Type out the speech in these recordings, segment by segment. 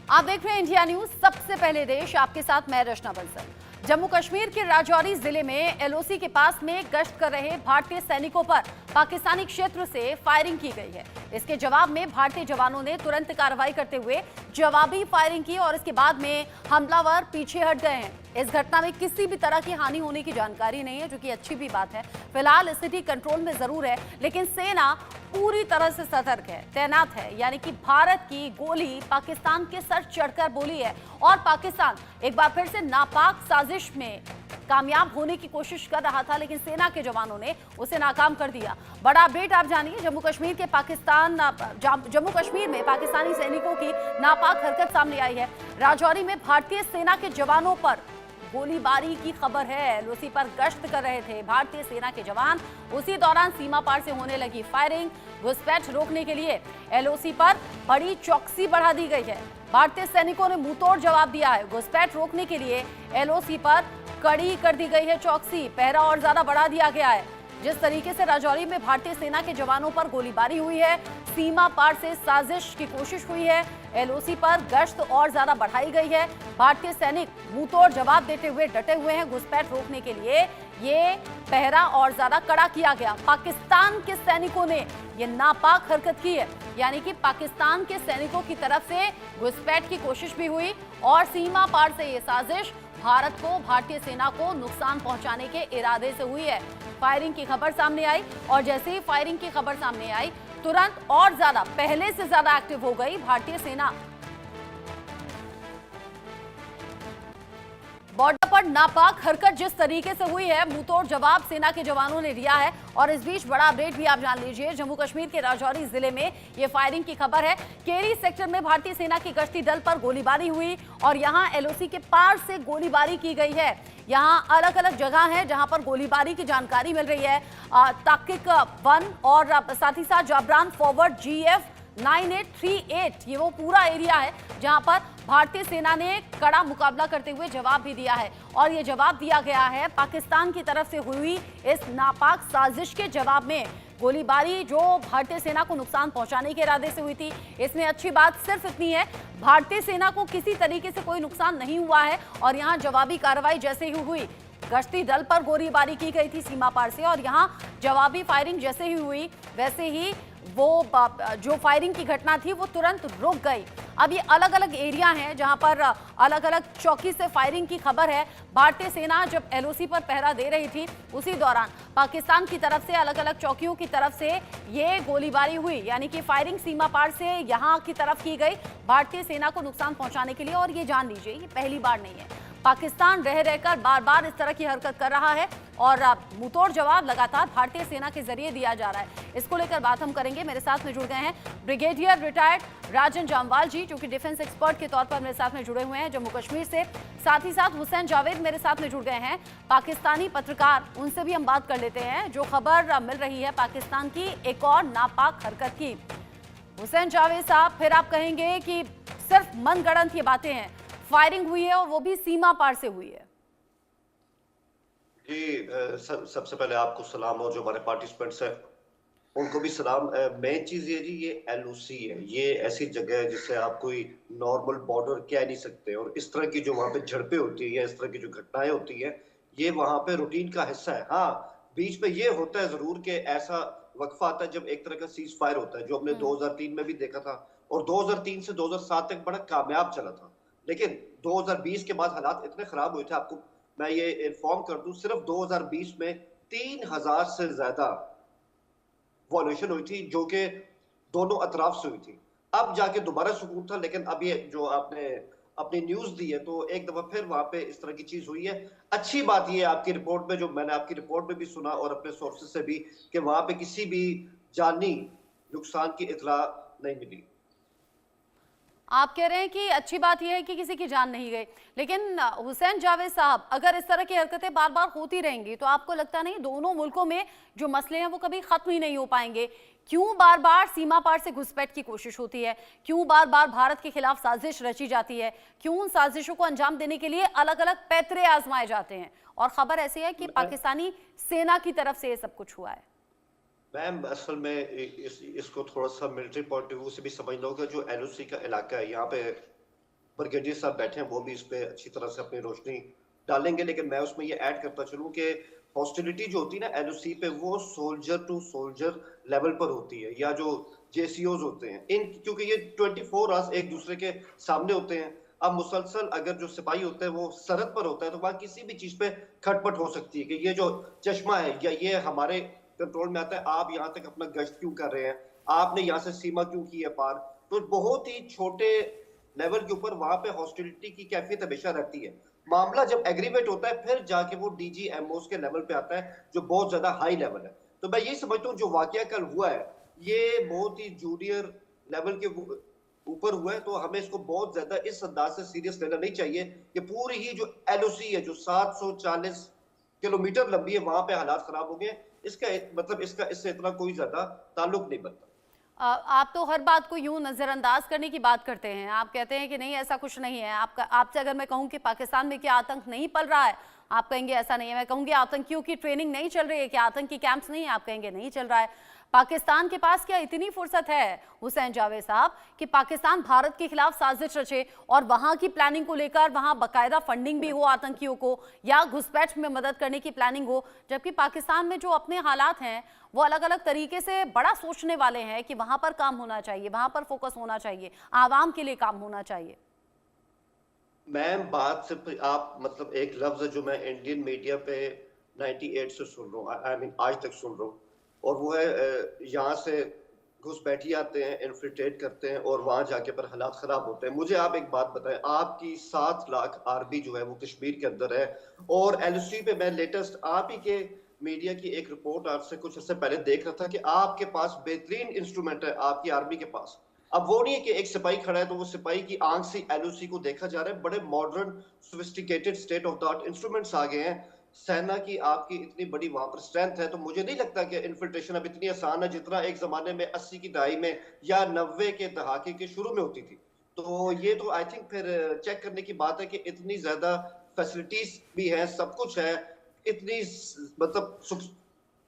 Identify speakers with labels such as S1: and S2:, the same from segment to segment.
S1: आप देख रहे हैं इंडिया न्यूज, सबसे पहले देश, आपके साथ मैं रचना बंसल। जम्मू कश्मीर के राजौरी जिले में एलओसी के पास में गश्त कर रहे भारतीय सैनिकों पर पाकिस्तानी क्षेत्र से फायरिंग की गई है। इसके जवाब में भारतीय जवानों ने तुरंत कार्रवाई करते हुए जवाबी फायरिंग की और इसके बाद में हमलावर पीछे हट गए हैं। इस घटना में किसी भी तरह की हानि होने की जानकारी नहीं है, जो कि अच्छी भी बात है। फिलहाल स्थिति कंट्रोल में जरूर है, लेकिन सेना पूरी तरह से सतर्क है, तैनात है। यानी कि भारत की गोली पाकिस्तान के सर चढ़कर बोली है और पाकिस्तान एक बार फिर से नापाक साजिश में कामयाब होने की कोशिश कर रहा था, लेकिन सेना के जवानों ने उसे नाकाम कर दिया। बड़ा अपडेट आप जानिए, जम्मू कश्मीर में पाकिस्तानी सैनिकों की नापाक हरकत सामने आई है। राजौरी में भारतीय सेना के जवानों पर गोलीबारी की खबर है। एलओसी पर गश्त कर रहे थे भारतीय सेना के जवान, उसी दौरान सीमा पार से होने लगी फायरिंग। घुसपैठ रोकने के लिए एलओसी पर बड़ी चौकसी बढ़ा दी गई है। भारतीय सैनिकों ने मुंहतोड़ जवाब दिया है। घुसपैठ रोकने के लिए एलओसी पर कड़ी कर दी गई है चौकसी, पहरा और ज्यादा बढ़ा दिया गया है। जिस तरीके से राजौरी में भारतीय सेना के जवानों पर गोलीबारी हुई है, सीमा पार से साजिश की कोशिश हुई है, एलओसी पर गश्त और ज्यादा बढ़ाई गई है। भारतीय सैनिक मुंहतोड़ जवाब देते हुए डटे हुए हैं। घुसपैठ रोकने के लिए ये पहरा और ज्यादा कड़ा किया गया। पाकिस्तान के सैनिकों ने ये नापाक हरकत की है, यानी कि पाकिस्तान के सैनिकों की तरफ से घुसपैठ की कोशिश भी हुई और सीमा पार से ये साजिश भारत को, भारतीय सेना को नुकसान पहुंचाने के इरादे से हुई है। फायरिंग की खबर सामने आई और जैसे ही फायरिंग की खबर सामने आई, तुरंत और ज्यादा, पहले से ज्यादा एक्टिव हो गई भारतीय सेना। बॉर्डर पर नापाक हरकत जिस तरीके से हुई है, मुंहतोड़ जवाब सेना के जवानों ने दिया है। और इस बीच बड़ा अपडेट भी आप जान लीजिए, जम्मू कश्मीर के राजौरी जिले में ये फायरिंग की खबर है। केरी सेक्टर में भारतीय सेना की गश्ती दल पर गोलीबारी हुई और यहां एलओसी के पार से गोलीबारी की गई है। यहां अलग अलग जगह है जहां पर गोलीबारी की जानकारी मिल रही है। ताकिक 1 और साथ ही साथ जाबरान फॉरवर्ड GF 9838, ये वो पूरा एरिया है जहां पर भारतीय सेना ने कड़ा मुकाबला करते हुए जवाब भी दिया है। और ये जवाब दिया गया है पाकिस्तान की तरफ से हुई इस नापाक साजिश के जवाब में। गोलीबारी जो भारतीय सेना को नुकसान पहुंचाने के इरादे से हुई थी, इसमें अच्छी बात सिर्फ इतनी है, भारतीय सेना को किसी तरीके से कोई नुकसान नहीं हुआ है। और यहाँ जवाबी कार्रवाई जैसे ही हुई, गश्ती दल पर गोलीबारी की गई थी सीमा पार से, और यहाँ जवाबी फायरिंग जैसे ही हुई, वैसे ही वो जो फायरिंग की घटना थी वो तुरंत रुक गई। अब ये अलग अलग एरिया हैं जहां पर अलग अलग चौकी से फायरिंग की खबर है। भारतीय सेना जब एलओसी पर पहरा दे रही थी, उसी दौरान पाकिस्तान की तरफ से अलग अलग चौकियों की तरफ से ये गोलीबारी हुई, यानी कि फायरिंग सीमा पार से यहां की तरफ की गई भारतीय सेना को नुकसान पहुंचाने के लिए। और ये जान लीजिए, ये पहली बार नहीं है, पाकिस्तान रह रहकर बार बार इस तरह की हरकत कर रहा है और मुंहतोड़ जवाब लगातार भारतीय सेना के जरिए दिया जा रहा है। इसको लेकर बात हम करेंगे। मेरे साथ में जुड़ गए हैं ब्रिगेडियर रिटायर्ड राजन जामवाल जी, जो कि डिफेंस एक्सपर्ट के तौर पर मेरे साथ में जुड़े हुए हैं जम्मू कश्मीर से। साथ ही साथ हुसैन जावेद मेरे साथ में जुड़ गए हैं, पाकिस्तानी पत्रकार, उनसे भी हम बात कर लेते हैं। जो खबर मिल रही है पाकिस्तान की एक और नापाक हरकत की। हुसैन जावेद साहब, फिर आप कहेंगे कि सिर्फ मनगढ़ंत ये बातें हैं, फायरिंग हुई है और वो भी सीमा पार से हुई है।
S2: जी, सबसे पहले आपको सलाम और जो हमारे पार्टिसिपेंट्स हैं उनको भी सलाम। मेन चीज ये जी, ये एलओसी है, ये ऐसी जगह है जिससे आप कोई नॉर्मल बॉर्डर कह नहीं सकते। और इस तरह की जो वहां पे झड़पें होती है, इस तरह की जो घटनाएं होती है, ये वहां पे रूटीन का हिस्सा है। हाँ, बीच में ये होता है जरूर कि ऐसा वक्फा आता है जब एक तरह का सीज फायर होता है, जो हमने 2003 में भी देखा था और 2003 से 2007 तक बड़ा कामयाब चला था। लेकिन 2020 के बाद हालात इतने खराब हुए थे, आपको मैं ये इन्फॉर्म कर दूं, सिर्फ 2020 में 3000 से ज्यादा वॉल्यूशन हुई थी, जो कि दोनों अतराफ से हुई थी। अब जाके दोबारा सुकून था, लेकिन अब ये जो आपने अपनी न्यूज दी है, तो एक दफा फिर वहां पे इस तरह की चीज हुई है। अच्छी बात ये आपकी रिपोर्ट में, जो मैंने आपकी रिपोर्ट में भी सुना और अपने सोर्सेज से भी, कि वहां पे किसी भी जानी नुकसान की इतला नहीं मिली।
S1: आप कह रहे हैं कि अच्छी बात यह है कि किसी की जान नहीं गई, लेकिन हुसैन जावेद साहब, अगर इस तरह की हरकतें बार बार होती रहेंगी तो आपको लगता नहीं दोनों मुल्कों में जो मसले हैं वो कभी खत्म ही नहीं हो पाएंगे? क्यों बार बार सीमा पार से घुसपैठ की कोशिश होती है? क्यों बार बार भारत के खिलाफ साजिश रची जाती है? क्यों उन साजिशों को अंजाम देने के लिए अलग अलग पैतरे आजमाए जाते हैं? और खबर ऐसी है कि पाकिस्तानी सेना की तरफ से ये सब कुछ हुआ है।
S2: मैम, असल में इसको थोड़ा सा मिलिट्री पॉइंट ऑफ व्यू से भी समझना होगा। जो एलओसी का इलाका है, यहाँ पे ब्रिगेडियर साहब बैठे हैं, वो भी इस पे अच्छी तरह से अपनी रोशनी डालेंगे। लेकिन मैं उसमें ये ऐड करता चलूं कि हॉस्टिलिटी जो होती है ना एलओसी पे, वो सोल्जर टू सोल्जर लेवल पर होती है, या जो जेसीओज होते हैं इन, क्योंकि ये 24 आवर्स एक दूसरे के सामने होते हैं। अब मुसलसल अगर जो सिपाही होता है वो सरहद पर होता है, तो वहां किसी भी चीज पे खटपट हो सकती है कि ये जो चश्मा है या ये हमारे कंट्रोल में आता है, आप यहाँ तक अपना गश्त क्यों कर रहे हैं, आपने यहाँ से सीमा क्यों की है पार। तो बहुत ही छोटे लेवल के ऊपर वहां पे हॉस्टिलिटी की कैफियत हमेशा रहती है। मामला जब एग्रीवेट होता है फिर जाके वो डीजी एमओस के लेवल पे आता है, जो बहुत ज्यादा हाई लेवल है। तो मैं ये समझता हूँ जो वाकया कल हुआ है ये बहुत ही जूनियर लेवल के ऊपर हुआ है, तो हमें इसको बहुत ज्यादा इस अंदाज से सीरियस लेना नहीं चाहिए कि पूरी ही जो एलओसी है जो 740 किलोमीटर लंबी है वहां पे हालात खराब हो गए। इसका मतलब इसका इससे इतना कोई ज्यादा ताल्लुक नहीं बनता।
S1: आप तो हर बात को यूं नजरअंदाज करने की बात करते हैं। आप कहते हैं कि नहीं ऐसा कुछ नहीं है। आपसे अगर मैं कहूं कि पाकिस्तान में क्या आतंक नहीं पल रहा है, आप कहेंगे ऐसा नहीं है। मैं कहूंगी आतंकियों की ट्रेनिंग नहीं चल रही है, क्या आतंकी कैंप्स नहीं है, आप कहेंगे नहीं चल रहा है। पाकिस्तान के पास क्या इतनी फुर्सत है हुसैन जावेद साहब कि पाकिस्तान भारत के खिलाफ साजिश रचे और वहां की प्लानिंग को लेकर वहां बकायदा फंडिंग भी हो आतंकियों को या घुसपैठ में मदद करने की प्लानिंग हो, जबकि पाकिस्तान में जो अपने हालात हैं वो अलग अलग तरीके से बड़ा सोचने वाले हैं कि वहां पर काम होना चाहिए, वहां पर फोकस होना चाहिए, आवाम के लिए काम होना चाहिए।
S2: मैं बात सिर्फ आप मतलब एक लफ्ज है जो मैं इंडियन मीडिया पे 98 से सुन रहा हूँ, आई मीन आज तक सुन रहा हूँ, और वो है यहाँ से घुसपैठी आते हैं, इन्फिल्ट्रेट करते हैं और वहां जाके पर हालात खराब होते हैं। मुझे आप एक बात बताएं, आपकी 7 लाख आर्मी जो है वो कश्मीर के अंदर है, और एलओसी पे मैं लेटेस्ट आप ही के मीडिया की एक रिपोर्ट आज से कुछ अर्से पहले देख रहा था कि आपके पास बेहतरीन इंस्ट्रूमेंट है आपकी आर्मी के पास। अब वो नहीं है कि एक सिपाही खड़ा है तो वो सिपाही की आंख से एलओसी को देखा जा रहा है, बड़े modern sophisticated state of the art instruments आ गए हैं। सेना की आपकी इतनी बड़ी वहां पर स्ट्रेंथ है, तो मुझे नहीं लगता कि इन्फिल्ट्रेशन अब इतनी आसान है जितना एक जमाने में 80 की दहाई में या 90 के दहाके के शुरू में होती थी। तो ये तो आई थिंक फिर चेक करने की बात है कि इतनी ज्यादा फैसिलिटीज भी है, सब कुछ है, इतनी मतलब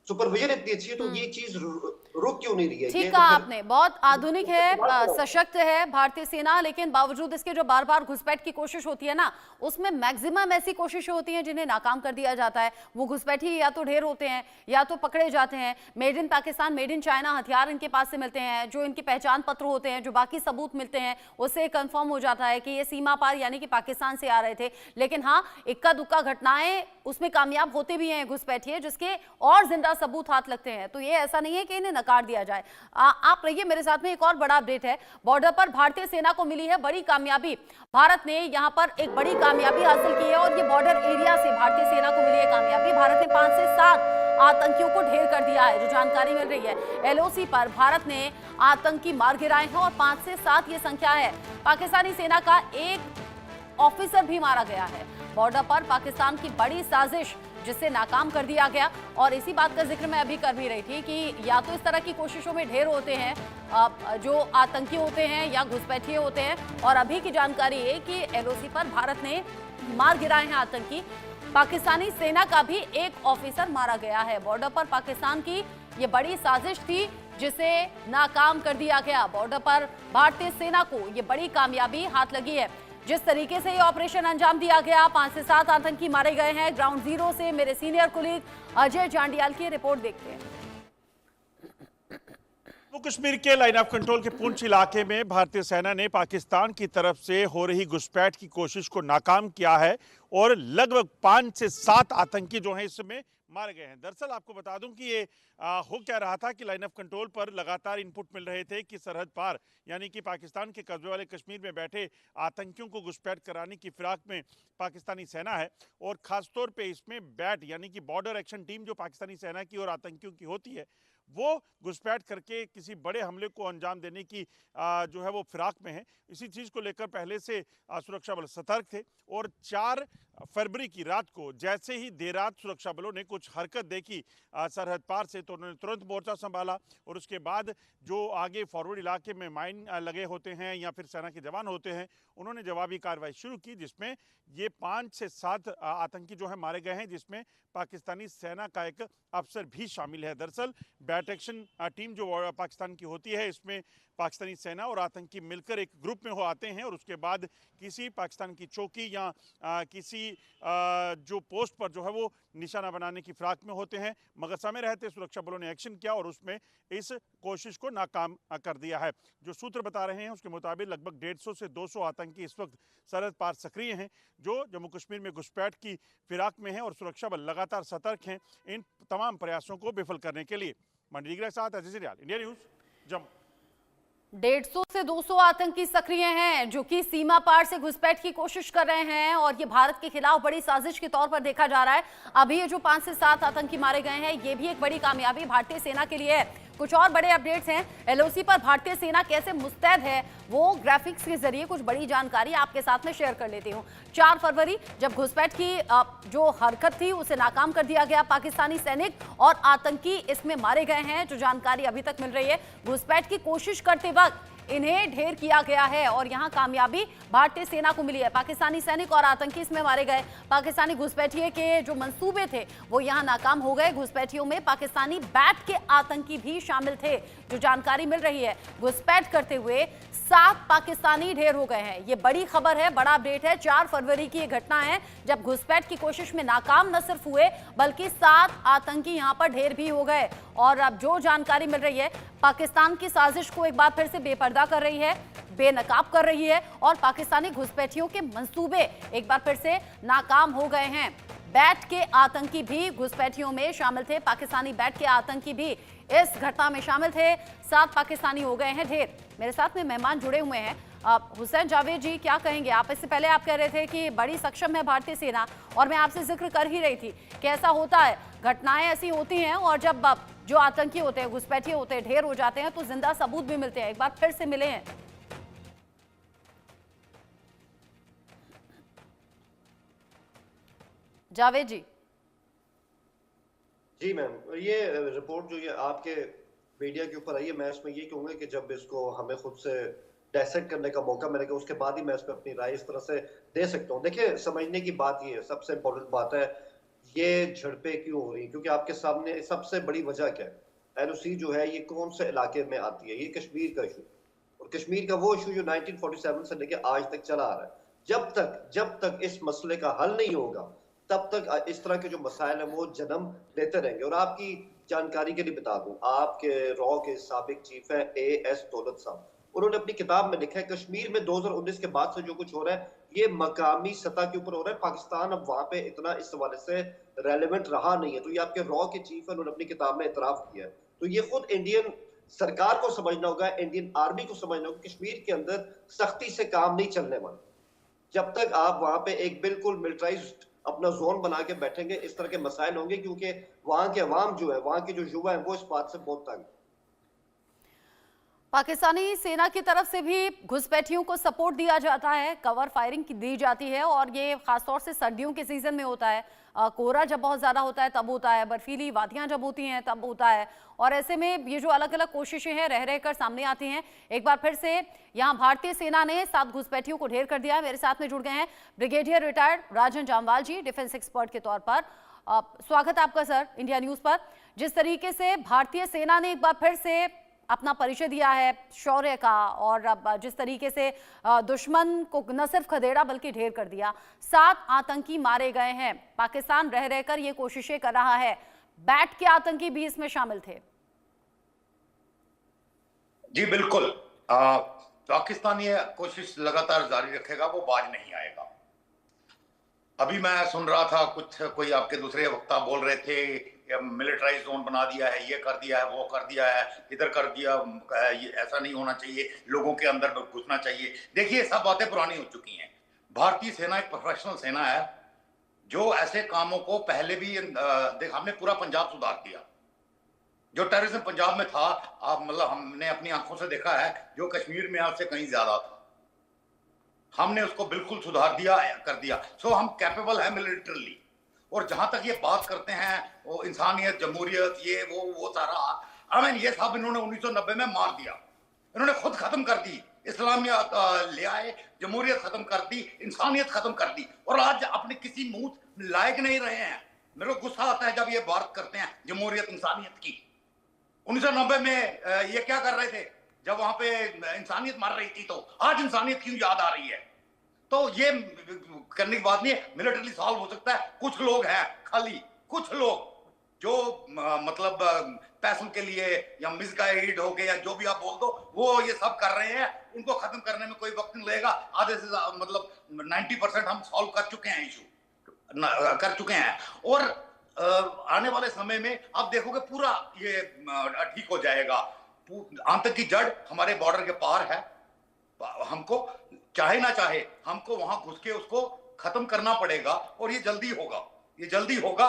S2: सुपरविजन इतनी अच्छी है, तो ये चीज रुक क्यों नहीं रही है?
S1: ठीक
S2: ये
S1: कहा
S2: तो फिर
S1: आपने, बहुत आधुनिक है, सशक्त है भारतीय सेना, लेकिन बावजूद इसके जो बार बार घुसपैठ की कोशिश होती है ना, उसमें मैक्सिमम ऐसी कोशिशें होती हैं जिन्हें नाकाम कर दिया जाता है। वो घुसपैठी या तो ढेर होते हैं या तो पकड़े जाते हैं। Made in Pakistan, made in China हथियार इनके पास से मिलते हैं, जो इनके पहचान पत्र होते हैं, जो बाकी सबूत मिलते हैं, उससे कंफर्म हो जाता है कि ये सीमा पार यानी कि पाकिस्तान से आ रहे थे। लेकिन हाँ, इक्का दुक्का घटनाएं उसमें कामयाब होते भी हैं घुसपैठिए, जिसके और जिंदा सबूत हाथ लगते हैं। तो ये ऐसा नहीं है कि इन्हें नकार दिया जाए। आप रहिए मेरे साथ में, एक और बड़ा अपडेट है। बॉर्डर पर भारतीय सेना को मिली है बड़ी कामयाबी। भारत ने यहां पर एक बड़ी कामयाबी हासिल की है और ये बॉर्डर एरिया से भारतीय सेना को मिली है कामयाबी। भारत ने 5 से 7 आतंकियों को ढेर कर दिया है, जो जानकारी मिल रही है। एलओसी पर भारत ने आतंकी मार गिराए हैं और 5 से 7 ये संख्या है। पाकिस्तानी सेना का एक ऑफिसर भी मारा गया है। बॉर्डर पर पाकिस्तान की बड़ी साजिश जिसे नाकाम कर दिया गया। और इसी बात का जिक्र मैं अभी कर भी रही थी कि या तो इस तरह की कोशिशों में ढेर होते हैं जो आतंकी होते हैं या घुसपैठिए होते हैं, और अभी की जानकारी है कि एलओसी पर भारत ने मार गिराए हैं आतंकी। पाकिस्तानी सेना का भी एक ऑफिसर मारा गया है। बॉर्डर पर पाकिस्तान की ये बड़ी साजिश थी जिसे नाकाम कर दिया गया। बॉर्डर पर भारतीय सेना को ये बड़ी कामयाबी हाथ लगी है। जिस तरीके से ये ऑपरेशन अंजाम दिया गया, 5 से 7 आतंकी मारे गए हैं। ग्राउंड जीरो से मेरे सीनियर कुलीग अजय जांडियाल की रिपोर्ट देखते हैं।
S3: जम्मू कश्मीर के लाइन ऑफ कंट्रोल के पुंछ इलाके में भारतीय सेना ने पाकिस्तान की तरफ से हो रही घुसपैठ की कोशिश को नाकाम किया है और लगभग 5 से 7 आतंकी जो हैं इसमें मारे गए हैं। दरअसल आपको बता दूं कि ये हो क्या रहा था कि लाइन ऑफ कंट्रोल पर लगातार इनपुट मिल रहे थे कि सरहद पार यानी कि पाकिस्तान के कब्जे वाले कश्मीर में बैठे आतंकियों को घुसपैठ कराने की फिराक में पाकिस्तानी सेना है, और खासतौर पे इसमें बैट यानी कि बॉर्डर एक्शन टीम जो पाकिस्तानी सेना की और आतंकियों की होती है, वो घुसपैठ करके किसी बड़े हमले को अंजाम देने की जो है वो फिराक में है। इसी चीज़ को लेकर पहले से सुरक्षा बल सतर्क थे, और 4 फरवरी की रात को जैसे ही देर रात सुरक्षा बलों ने कुछ हरकत देखी सरहद पार से, तो उन्होंने तुरंत मोर्चा संभाला और उसके बाद जो आगे फॉरवर्ड इलाके में माइन लगे होते हैं या फिर सेना के जवान होते हैं, उन्होंने जवाबी कार्रवाई शुरू की, जिसमें ये 5 से 7 आतंकी जो है मारे गए हैं, जिसमें पाकिस्तानी सेना का एक अफसर भी शामिल है। दरअसल बैट एक्शन टीम जो पाकिस्तान की होती है, इसमें पाकिस्तानी सेना और आतंकी मिलकर एक ग्रुप में हो आते हैं और उसके बाद किसी पाकिस्तान की चौकी या किसी जो पोस्ट पर जो है वो निशाना बनाने की फिराक में होते हैं, मगर समय रहते सुरक्षा बलों ने एक्शन किया और उसमें इस कोशिश को नाकाम कर दिया है। जो सूत्र बता रहे हैं उसके मुताबिक लगभग 150 से 200 आतंकी इस वक्त सरहद पार सक्रिय हैं, जो जम्मू कश्मीर में घुसपैठ की फिराक में हैं और सुरक्षा बल लगातार सतर्क हैं इन तमाम प्रयासों को विफल करने के लिए। मंडी के साथ अजीज रियाल, इंडिया न्यूज, जम्मू।
S1: 150 से 200 आतंकी सक्रिय हैं जो कि सीमा पार से घुसपैठ की कोशिश कर रहे हैं और ये भारत के खिलाफ बड़ी साजिश के तौर पर देखा जा रहा है। अभी ये जो 5 से 7 आतंकी मारे गए हैं, ये भी एक बड़ी कामयाबी भारतीय सेना के लिए है। कुछ और बड़े अपडेट्स हैं। एलओसी पर भारतीय सेना कैसे मुस्तैद है, वो ग्राफिक्स के जरिए कुछ बड़ी जानकारी आपके साथ में शेयर कर लेती हूँ। 4 फरवरी जब घुसपैठ की जो हरकत थी उसे नाकाम कर दिया गया। पाकिस्तानी सैनिक और आतंकी इसमें मारे गए हैं, जो जानकारी अभी तक मिल रही है। घुसपैठ की कोशिश करते वक्त इन्हें ढेर किया गया है और यहां कामयाबी भारतीय सेना को मिली है। पाकिस्तानी सैनिक और आतंकी इसमें मारे गए। पाकिस्तानी घुसपैठिए के जो मंसूबे थे वो यहां नाकाम हो गए। घुसपैठियों में पाकिस्तानी बैट के आतंकी भी शामिल थे, जो जानकारी मिल रही है। घुसपैठ करते हुए 7 पाकिस्तानी ढेर हो गए हैं। ये बड़ी खबर है, बड़ा अपडेट है। 4 फरवरी की ये घटना है जब घुसपैठ की कोशिश में नाकाम न सिर्फ हुए बल्कि 7 आतंकी यहां पर ढेर भी हो गए। और अब जो जानकारी मिल रही है, पाकिस्तान की साजिश को एक बार फिर से बेपर्दा कर रही है, बेनकाब कर रही है और पाकिस्तानी घुसपैठियों के मंसूबे एक बार फिर से नाकाम हो गए हैं। बैट के आतंकी भी घुसपैठियों में शामिल थे। पाकिस्तानी बैट के आतंकी भी इस घटना में शामिल थे। 7 पाकिस्तानी हो गए हैं ढेर। मेरे साथ में मेहमान जुड़े हुए हैं। हुसैन जावेद जी, क्या कहेंगे आप? इससे पहले आप कह रहे थे कि बड़ी सक्षम है भारतीय सेना और मैं आपसे जिक्र कर ही रही थी कि ऐसा होता है, घटनाएं ऐसी होती हैं और जब जो आतंकी होते हैं, घुसपैठिए होते हैं, ढेर हो जाते हैं तो जिंदा सबूत भी मिलते हैं। एक बार फिर से मिले हैं। जावेद जी।
S2: जी मैम, ये रिपोर्ट जो ये आपके मीडिया के ऊपर आई है, मैं इसमें ये कहूँगा कि जब इसको हमें खुद से डायसेक्ट करने का मौका मिलेगा उसके बाद ही मैं इस पर अपनी राय इस तरह से दे सकता हूँ। देखिए, समझने की बात ये है, सबसे इम्पोर्टेंट बात है, ये झड़पें क्यों हो रही हैं, क्योंकि आपके सामने सबसे बड़ी वजह क्या है। एलओसी जो है ये कौन से इलाके में आती है? ये कश्मीर का इशू, और कश्मीर का वो इशू जो 1947 से लेकर आज तक चला आ रहा है। जब तक इस मसले का हल नहीं होगा तब तक इस तरह के जो मसाइल हैं वो जन्म लेते रहेंगे। और आपकी जानकारी के लिए बता दूं, आपके रॉ के साबिक चीफ है AS दौलत साहब, उन्होंने अपनी किताब में लिखा है कश्मीर में 2019 के बाद से जो कुछ हो रहा है ये मकामी सतह के ऊपर हो रहा है। पाकिस्तान अब वहां पे इतना इस हवाले से रेलेवेंट रहा नहीं है। तो ये आपके रॉ के चीफ है, उन्होंने अपनी किताब में इतराफ किया है। तो ये खुद इंडियन सरकार को समझना होगा, इंडियन आर्मी को समझना होगा, कश्मीर के अंदर सख्ती से काम नहीं चलने वाला जब तक आप वहां पे एक बिल्कुल मिलिटराइज्ड अपना जोन बना के बैठेंगे। इस तरह के मसाइल होंगे क्योंकि वहां के अवाम जो है, वहां के जो युवा है, वो इस बात से बहुत तंग।
S1: पाकिस्तानी सेना की तरफ से भी घुसपैठियों को सपोर्ट दिया जाता है, कवर फायरिंग की दी जाती है और ये खासतौर से सर्दियों के सीजन में होता है। कोहरा जब बहुत ज़्यादा होता है तब होता है, बर्फीली वादियां जब होती हैं तब होता है। और ऐसे में ये जो अलग अलग कोशिशें हैं रह रहकर सामने आती हैं। एक बार फिर से यहाँ भारतीय सेना ने 7 घुसपैठियों को ढेर कर दिया है। मेरे साथ में जुड़ गए हैं ब्रिगेडियर रिटायर्ड राजन जामवाल जी, डिफेंस एक्सपर्ट के तौर पर। स्वागत आपका सर इंडिया न्यूज़ पर। जिस तरीके से भारतीय सेना ने एक बार फिर से अपना परिचय दिया है शौर्य का और अब जिस तरीके से दुश्मन को न सिर्फ खदेड़ा बल्कि ढेर कर दिया, 7 आतंकी मारे गए हैं। पाकिस्तान रह रहकर ये कोशिशें कर रहा है। बैट के आतंकी भी इसमें शामिल थे।
S4: जी बिल्कुल, पाकिस्तान ये कोशिश लगातार जारी रखेगा, वो बाज नहीं आएगा। अभी मैं सुन रहा था कोई आपके दूसरे वक्ता बोल रहे थे मिलिट्राइज जोन बना दिया है, ये कर दिया है, वो कर दिया है, इधर कर दिया, ये ऐसा नहीं होना चाहिए, लोगों के अंदर घुसना चाहिए। देखिए, सब बातें पुरानी हो चुकी हैं। भारतीय सेना एक प्रोफेशनल सेना है जो ऐसे कामों को पहले भी हमने पूरा पंजाब सुधार दिया। जो टेररिज्म पंजाब में था, मतलब हमने अपनी आंखों से देखा है, जो कश्मीर में आज से कहीं ज्यादा था, हमने उसको बिल्कुल सुधार दिया, कर दिया। सो हम कैपेबल है मिलिटरली। और जहां तक ये बात करते हैं वो इंसानियत, जमहूरियत, ये वो सारा, ये सब इन्होंने 1990 में मार दिया। इन्होंने खुद खत्म कर दी, इस्लामियत ले आए, जमहूरियत खत्म कर दी, इंसानियत खत्म कर दी, और आज अपने किसी मुंह लायक नहीं रहे हैं। मेरे को गुस्सा आता है जब ये बात करते हैं जमहूरियत, इंसानियत की। 1990 में ये क्या कर रहे थे जब वहां पे इंसानियत मर रही थी, तो आज इंसानियत क्यों याद आ रही है? तो ये करने की बात नहीं है, मिलिटरी सॉल्व हो सकता है। कुछ लोग हैं, खाली कुछ लोग जो मतलब पैसों के लिए या मिसगाइड हो गए या जो भी आप बोल दो, वो ये सब कर रहे हैं। इनको खत्म करने में कोई वक्त नहीं लगेगा। आधे से मतलब 90% हम सॉल्व कर चुके हैं, इशू कर चुके हैं। और आने वाले समय में आप देखोगे पूरा ये ठीक हो जाएगा। आतंक की जड़ हमारे बॉर्डर के पार है। हमको चाहे ना चाहे हमको वहां घुस के उसको खत्म करना पड़ेगा, और ये जल्दी होगा, ये जल्दी होगा।